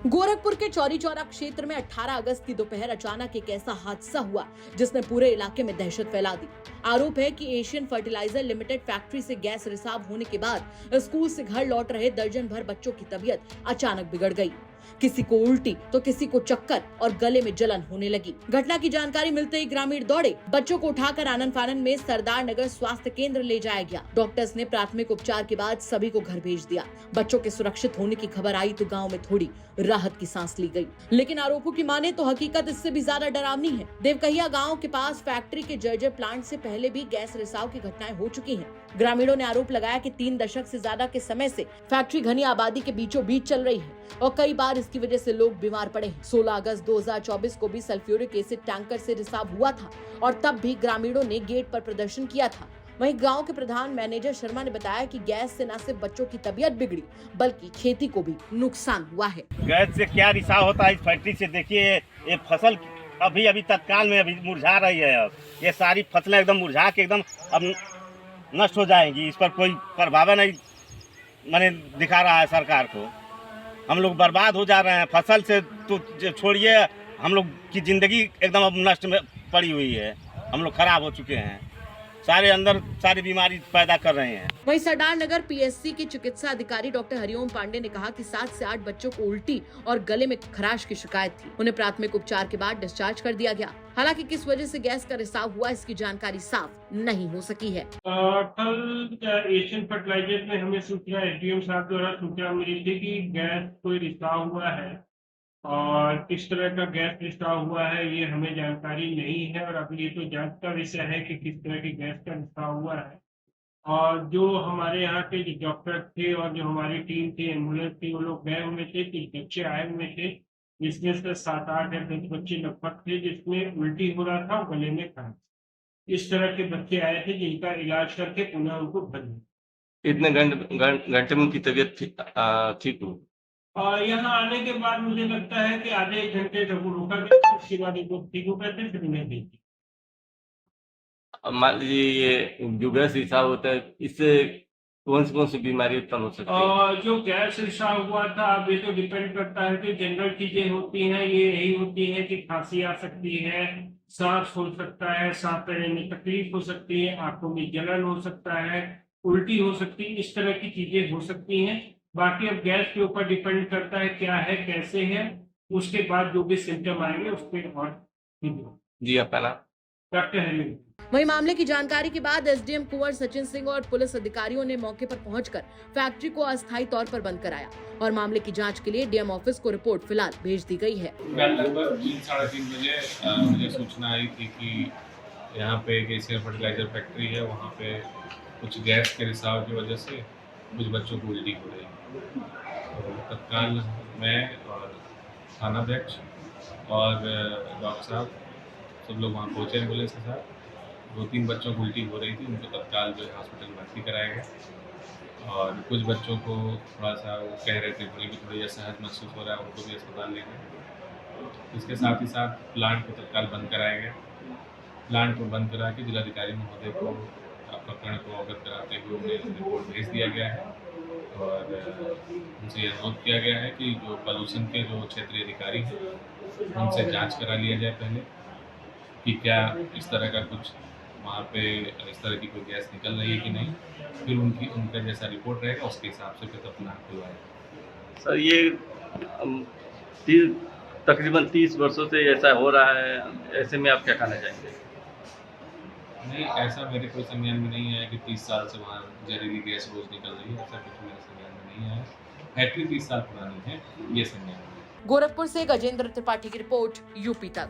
गोरखपुर के चौरी चौरा क्षेत्र में 18 अगस्त की दोपहर अचानक एक ऐसा हादसा हुआ जिसने पूरे इलाके में दहशत फैला दी। आरोप है कि एशियन फर्टिलाइजर लिमिटेड फैक्ट्री से गैस रिसाव होने के बाद स्कूल से घर लौट रहे दर्जन भर बच्चों की तबीयत अचानक बिगड़ गई। किसी को उल्टी तो किसी को चक्कर और गले में जलन होने लगी। घटना की जानकारी मिलते ही ग्रामीण दौड़े। बच्चों को उठाकर आनन फानन में सरदार नगर स्वास्थ्य केंद्र ले जाया गया। डॉक्टर्स ने प्राथमिक उपचार के बाद सभी को घर भेज दिया। बच्चों के सुरक्षित होने की खबर आई तो गांव में थोड़ी राहत की सांस ली गई। लेकिन आरोपों की माने तो हकीकत इससे भी ज्यादा डरावनी है। देवकहिया गांव के पास फैक्ट्री के जर्जर प्लांट से पहले भी गैस रिसाव की घटनाएं हो चुकी हैं। ग्रामीणों ने आरोप लगाया कि 3 दशक से ज्यादा के समय से फैक्ट्री घनी आबादी के बीचों बीच चल रही है और कई बार इसकी वजह से लोग बीमार पड़े हैं। 16 अगस्त 2024 को भी सल्फ्यूरिक एसिड टैंकर से रिसाव हुआ था और तब भी ग्रामीणों ने गेट पर प्रदर्शन किया था। वहीं गांव के प्रधान मैनेजर शर्मा ने बताया कि गैस से न सिर्फ बच्चों की तबीयत बिगड़ी बल्कि खेती को भी नुकसान हुआ है। गैस से क्या रिसाव होता है इस फैक्ट्री से, देखिए ये फसल अभी तत्काल में अभी मुरझा रही है। अब ये सारी फसलें एकदम मुरझा के एकदम अब नष्ट हो जाएंगी। इस पर कोई प्रभाव नहीं मैंने दिखा रहा है सरकार को। हम लोग बर्बाद हो जा रहे हैं। फसल से तो छोड़िए, हम लोग की जिंदगी एकदम अब नष्ट में पड़ी हुई है। हम लोग खराब हो चुके हैं, सारे अंदर सारी बीमारी पैदा कर रहे हैं। वहीं सरदार नगर पीएससी के चिकित्सा अधिकारी डॉक्टर हरिओम पांडे ने कहा कि 7 से 8 बच्चों को उल्टी और गले में खराश की शिकायत थी। उन्हें प्राथमिक उपचार के बाद डिस्चार्ज कर दिया गया। हालांकि किस वजह से गैस का रिसाव हुआ इसकी जानकारी साफ नहीं हो सकी है। कल एशियन फर्टिलाइजर में हमें सूचना एसडीएम साहब द्वारा सूचना मिली थी कि गैस कोई रिसाव हुआ है और किस तरह का गैस रिसाव हुआ है ये हमें जानकारी नहीं है। और अभी ये तो जांच का विषय है कि किस तरह की गैस का रिसाव हुआ है। और जो हमारे यहाँ के जो डॉक्टर थे और जो हमारी टीम थी, एम्बुलेंस थी, वो लोग गए हुए थे। 3 बच्चे आए हुए थे जिसमें से 7, 8 या 10 बच्चे लगभग थे जिसमें उल्टी हो रहा था और गले में खराश। इस तरह के बच्चे आए थे जिनका इलाज करके पुनः उनको भर दिया। कितने घंटे में उनकी तबीयत ठीक हुई? और यहाँ आने के बाद मुझे लगता है कि आधे 1 घंटे तक वो रुका गया, उसके बाद एक लोग ठीक हो गए थे, फिर उन्हें भेज दिया। मान लीजिए ये जो गैस रिसाव होता है इससे कौन सी बीमारी उत्पन्न हो सकती है? और जो गैस रिसाव हुआ था, अब ये तो डिपेंड करता है कि जनरल चीजें होती हैं। ये यही होती है कि खांसी आ सकती है, सांस हो सकता है, सांस लेने में तकलीफ हो सकती है, आंखों में जलन हो सकता है, उल्टी हो सकती है, इस तरह की चीजें हो सकती हैं। बाकी अब गैस के ऊपर डिपेंड करता है क्या है, कैसे है, उसके बाद जो भी सिम्टम आएंगे उस पर और जी आपका नाम? डॉक्टर हरिओम। वहीं मामले की जानकारी के बाद एसडीएम कुंवर सचिन सिंह और पुलिस अधिकारियों ने मौके पर पहुंचकर फैक्ट्री को अस्थायी तौर पर बंद कराया और मामले की जांच के लिए डीएम ऑफिस को रिपोर्ट फिलहाल भेज दी गई है। कल लगभग 3-3:30 बजे मुझे सूचना आई थी कि यहाँ पे एक एशियन फर्टिलाइजर फैक्ट्री है, वहाँ पे कुछ गैस के रिसाव की वजह से कुछ बच्चों को उल्टी हो रही है। तो तत्काल मैं और थानाध्यक्ष और डॉक्टर साहब सब लोग वहाँ पहुँचे एम्बुलेंस के साथ। 2-3 बच्चों को उल्टी हो रही थी, उनको तत्काल जो है हॉस्पिटल में भर्ती कराया गया। और कुछ बच्चों को थोड़ा सा वो कह रहे थे कि थोड़ी असहज महसूस हो रहा है, उनको भी अस्पताल ले गए। इसके साथ ही साथ प्लांट को तत्काल बंद कराया गया। प्लांट को बंद करा के जिलाधिकारी महोदय को प्रकरण को अवगत कराते हुए उन्हें रिपोर्ट भेज दिया गया है और उनसे यह अनुरोध किया गया है कि जो पॉल्यूशन के जो क्षेत्रीय अधिकारी हैं उनसे जांच करा लिया जाए पहले कि क्या इस तरह का कुछ वहाँ पे इस तरह की कोई गैस निकल रही है कि नहीं। फिर उनका जैसा रिपोर्ट रहेगा उसके हिसाब से फिर प्लांट खुलवाएगा। सर ये तकरीबन 30 वर्षों से ऐसा हो रहा है, ऐसे में आप क्या कहना चाहेंगे? नहीं, ऐसा मेरे कोई संज्ञान में नहीं है कि 30 साल से वहाँ जहरीली गैस रोज निकल रही है, ऐसा कुछ मेरे संज्ञान में नहीं है। फैक्ट्री 30 साल पुरानी है, ये संज्ञान में। गोरखपुर से गजेंद्र त्रिपाठी की रिपोर्ट, यूपी तक।